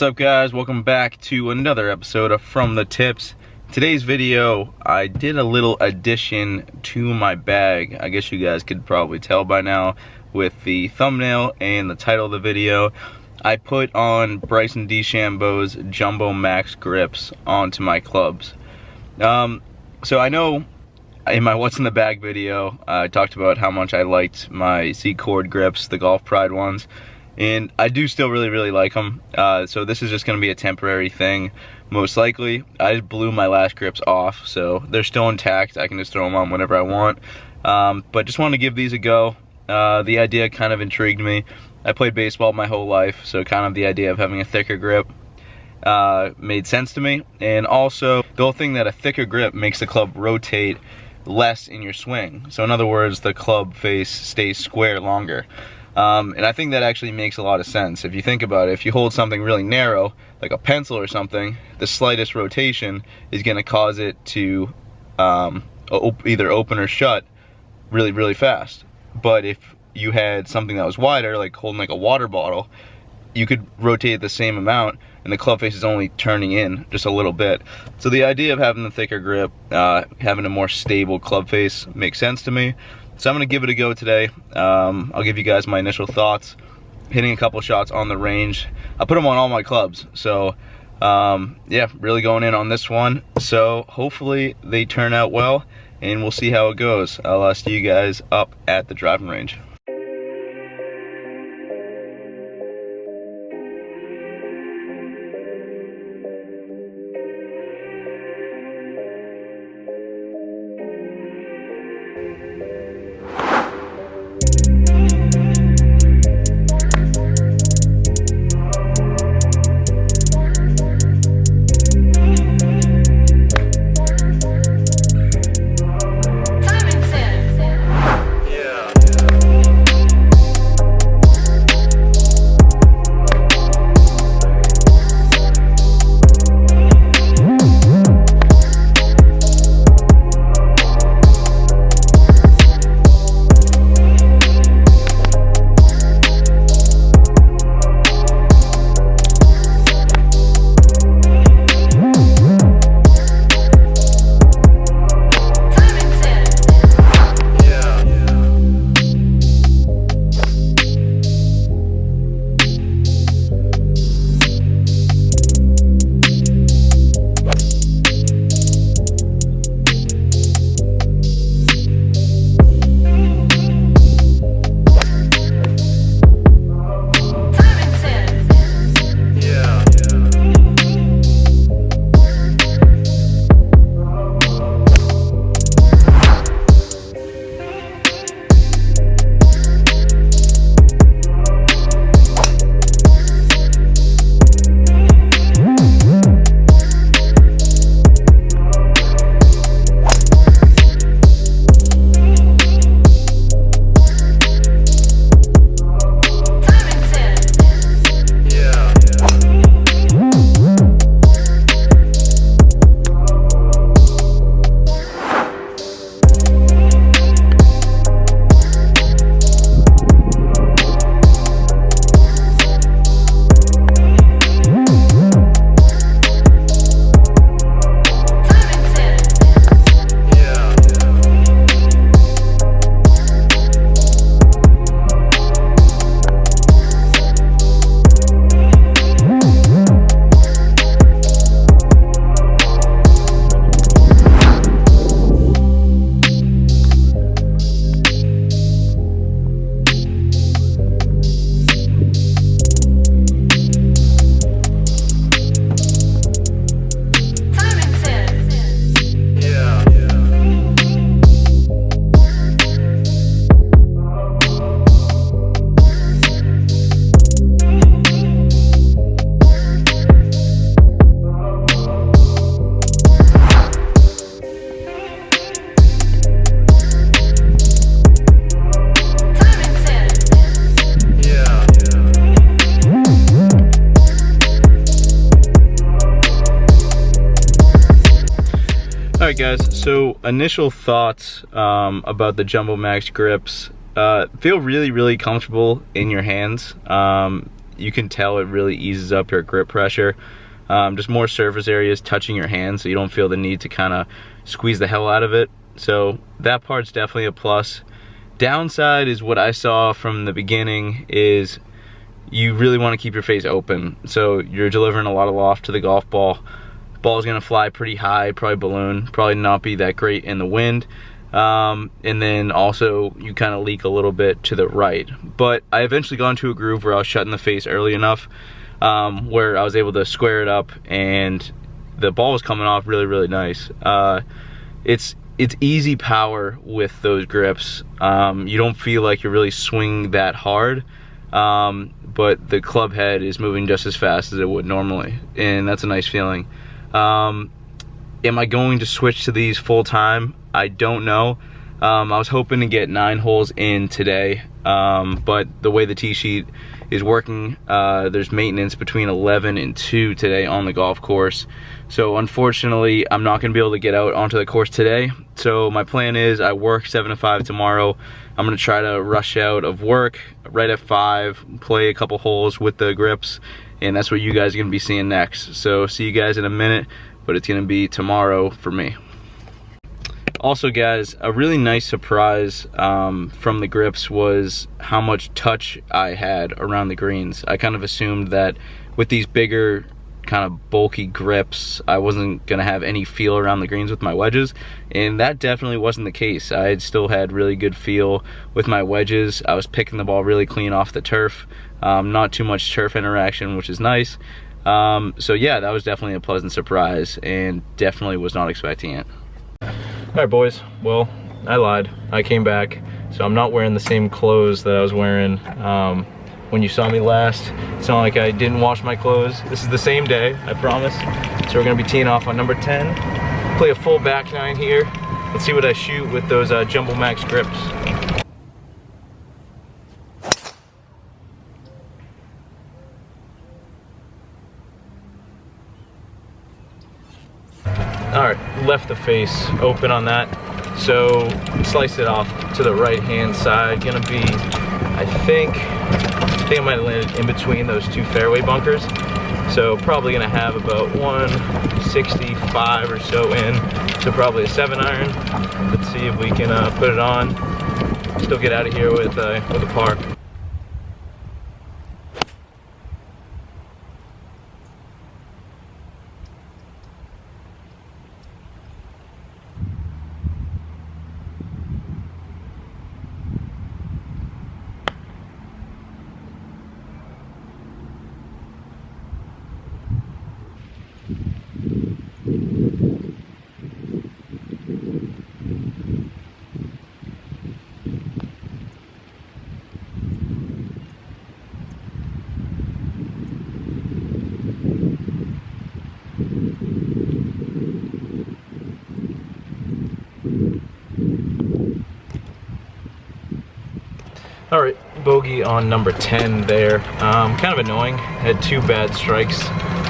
What's up, guys? Welcome back to another episode of From the Tips. Today's video, I did a little addition to my bag. I guess you guys could probably tell by now with the thumbnail and the title of the video. I put on Bryson DeChambeau's JumboMax grips onto my clubs. So I know in my What's in the Bag video, I talked about how much I liked my Z-Cord grips, the Golf Pride ones. And I do still really like them. So this is just going to be a temporary thing, most likely. I just blew my last grips off, so they're still intact. I can just throw them on whenever I want. But just wanted to give these a go. The idea kind of intrigued me. I played baseball my whole life, so kind of the idea of having a thicker grip made sense to me. And also, the whole thing that a thicker grip makes the club rotate less in your swing. So in other words, the club face stays square longer. And I think that actually makes a lot of sense. If you think about it, if you hold something really narrow, like a pencil or something, the slightest rotation is going to cause it to either open or shut really fast. But if you had something that was wider, like holding like a water bottle, you could rotate the same amount and the club face is only turning in just a little bit. So the idea of having the thicker grip, having a more stable club face makes sense to me. So I'm going to give it a go today. I'll give you guys my initial thoughts, hitting a couple shots on the range. I put them on all my clubs, so yeah, really going in on this one. So hopefully they turn out well, and we'll see how it goes. I'll see you guys up at the driving range. Alright guys, so initial thoughts about the JumboMax grips. Feel really comfortable in your hands. you can tell it really eases up your grip pressure. Just more surface areas touching your hand, so you don't feel the need to kind of squeeze the hell out of it. So that part's definitely a plus. Downside is what I saw from the beginning is you really want to keep your face open. So you're delivering a lot of loft to the golf ball. Ball's gonna fly pretty high, probably balloon, probably not be that great in the wind. And then also you kind of leak a little bit to the right. But I eventually got into a groove where I was shutting the face early enough where I was able to square it up and the ball was coming off really, really nice. It's easy power with those grips. You don't feel like you're really swinging that hard, but the club head is moving just as fast as it would normally, and that's a nice feeling. Am I going to switch to these full time? I don't know. I was hoping to get 9 holes in today, but the way the tee sheet is working, there's maintenance between 11 and 2 today on the golf course. So unfortunately, I'm not gonna be able to get out onto the course today. So my plan is I work 7 to 5 tomorrow. I'm gonna try to rush out of work right at 5, play a couple holes with the grips, and that's what you guys are gonna be seeing next. So see you guys in a minute, but it's gonna be tomorrow for me. Also guys, a really nice surprise from the grips was how much touch I had around the greens. I kind of assumed that with these bigger kind of bulky grips, I wasn't gonna have any feel around the greens with my wedges, and that definitely wasn't the case. I still had really good feel with my wedges. I was picking the ball really clean off the turf, not too much turf interaction, which is nice. So yeah, that was definitely a pleasant surprise and definitely was not expecting it. All right boys, well, I lied. I came back, so I'm not wearing the same clothes that I was wearing when you saw me last. It's not like I didn't wash my clothes. This is the same day, I promise. So we're gonna be teeing off on number 10. Play a full back 9 here. Let's see what I shoot with those JumboMax grips. All right, left the face open on that. So slice it off to the right hand side. Gonna be, I think I might have landed in between those 2 fairway bunkers. So probably gonna have about 165 or so in. So probably a 7-iron. Let's see if we can put it on. Still get out of here with a par. All right, bogey on number 10 there. Kind of annoying. Had 2 bad strikes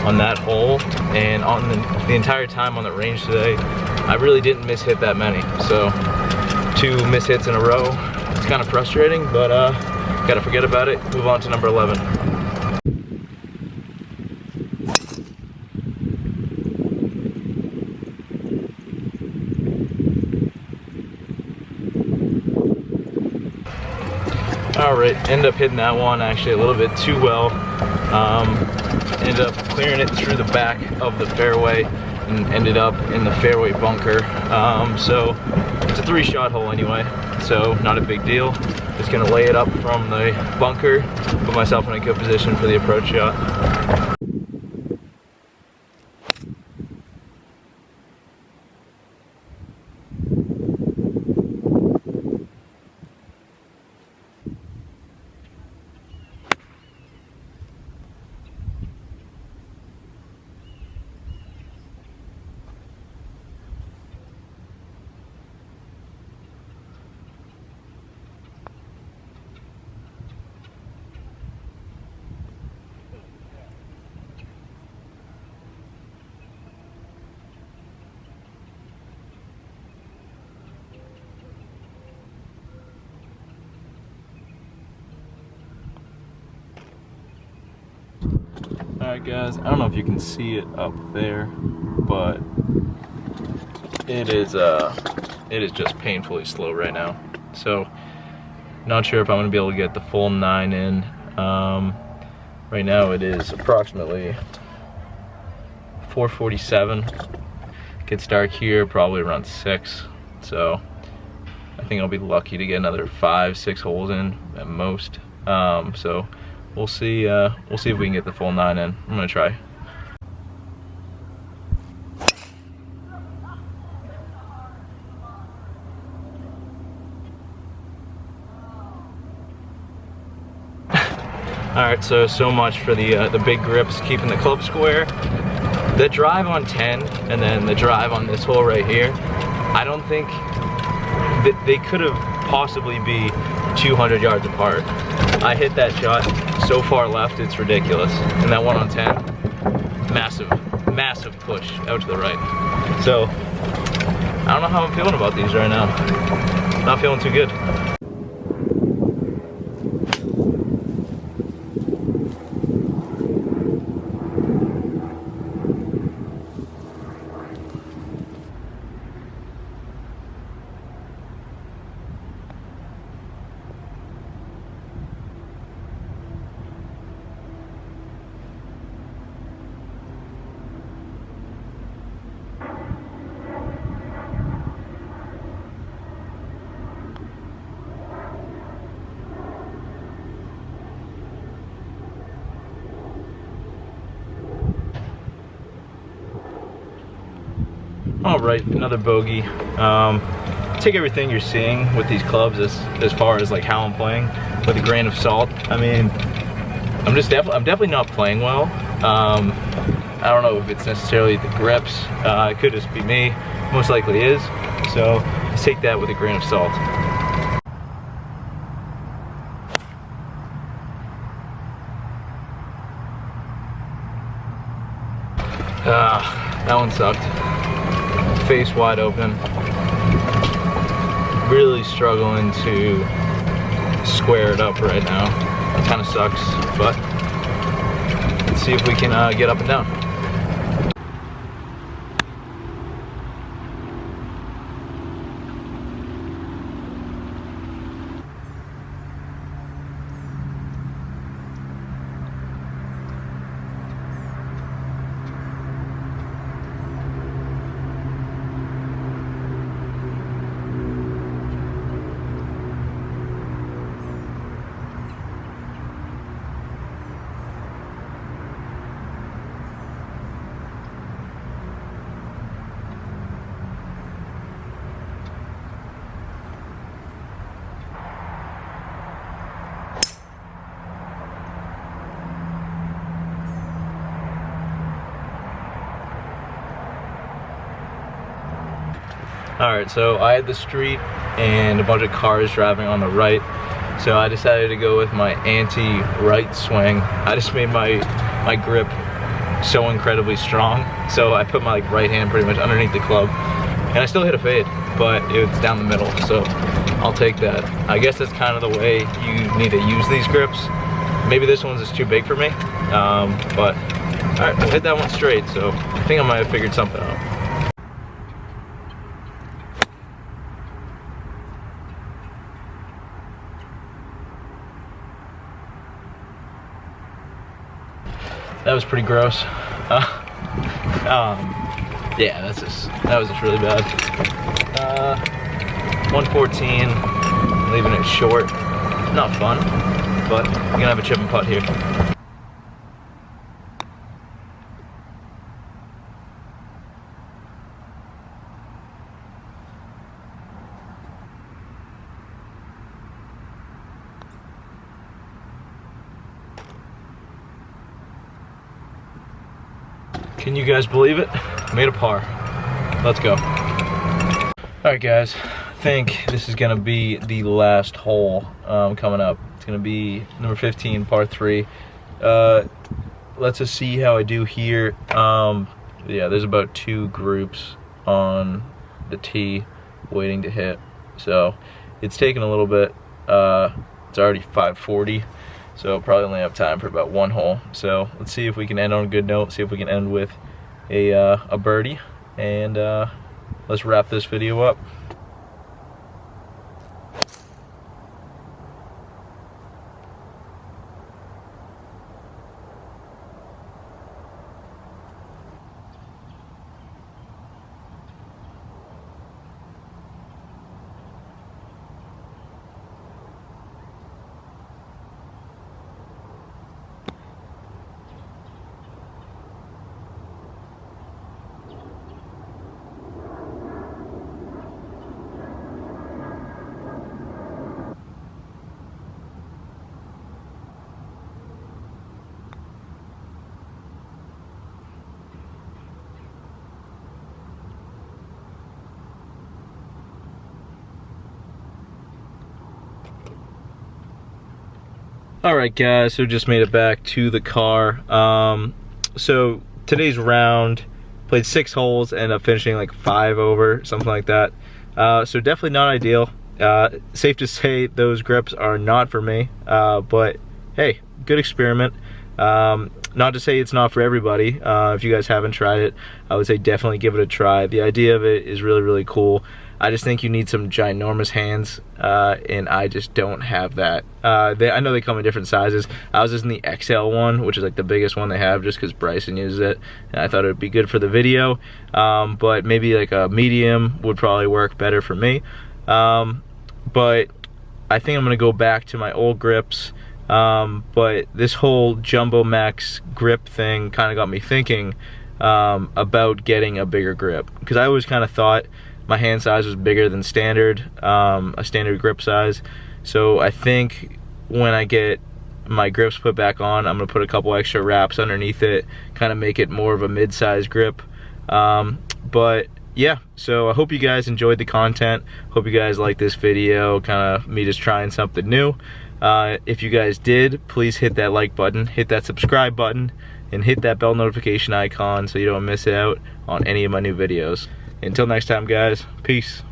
on that hole, and on the entire time on the range today, I really didn't miss-hit that many. So 2 miss-hits in a row. It's kind of frustrating, but gotta forget about it. Move on to number 11. Alright, end up hitting that one actually a little bit too well. Ended up clearing it through the back of the fairway and ended up in the fairway bunker. So it's a 3-shot hole anyway, so not a big deal. Just gonna lay it up from the bunker, put myself in a good position for the approach shot. Alright guys, I don't know if you can see it up there, but it is just painfully slow right now. So not sure if I'm gonna be able to get the full 9 in. Right now it is approximately 4:47. Gets dark here probably around 6. So I think I'll be lucky to get another 5-6 holes in at most. So we'll see if we can get the full 9 in. I'm gonna try. Alright, so much for the big grips keeping the club square. The drive on 10 and then the drive on this hole right here, I don't think that they could have possibly be 200 yards apart. I hit that shot so far left, it's ridiculous. And that one on 10, massive push out to the right. So, I don't know how I'm feeling about these right now. Not feeling too good. All right, another bogey. Take everything you're seeing with these clubs as far as like how I'm playing with a grain of salt. I mean, I'm definitely not playing well. I don't know if it's necessarily the grips. It could just be me. Most likely is. So just take that with a grain of salt. That one sucked. Face wide open. Really struggling to square it up right now. It kind of sucks, but let's see if we can get up and down. Alright, so I had the street and a bunch of cars driving on the right, so I decided to go with my anti-right swing. I just made my grip so incredibly strong, so I put my right hand pretty much underneath the club, and I still hit a fade, but it's down the middle, so I'll take that. I guess that's kind of the way you need to use these grips. Maybe this one's just too big for me, but alright, I hit that one straight, so I think I might have figured something out. That was pretty gross. Yeah, that was just really bad. 114, leaving it short. Not fun, but you're gonna have a chip and putt here. Can you guys believe it? Made a par. Let's go. Alright guys, I think this is gonna be the last hole coming up. It's gonna be number 15, par 3. Let's just see how I do here. Yeah, there's about 2 groups on the tee waiting to hit. So it's taking a little bit. It's already 5:40. so probably only have time for about one hole. So let's see if we can end on a good note, see if we can end with a birdie, and let's wrap this video up. Alright guys, so just made it back to the car. So today's round, played 6 holes, ended up finishing like 5 over, something like that. So definitely not ideal. Safe to say those grips are not for me, but hey, good experiment. Not to say it's not for everybody. If you guys haven't tried it, I would say definitely give it a try. The idea of it is really, really cool. I just think you need some ginormous hands, and I just don't have that. I know they come in different sizes. I was just in the XL one, which is like the biggest one they have, just because Bryson uses it, and I thought it would be good for the video. But maybe like a medium would probably work better for me. But I think I'm gonna go back to my old grips. But this whole JumboMax grip thing kind of got me thinking about getting a bigger grip, because I always kind of thought my hand size was bigger than standard, a standard grip size. So I think when I get my grips put back on, I'm gonna put a couple extra wraps underneath it, kind of make it more of a mid-size grip. But yeah, so I hope you guys enjoyed the content. Hope you guys like this video, kind of me just trying something new. If you guys did, please hit that like button, hit that subscribe button, and hit that bell notification icon so you don't miss out on any of my new videos. Until next time guys, peace.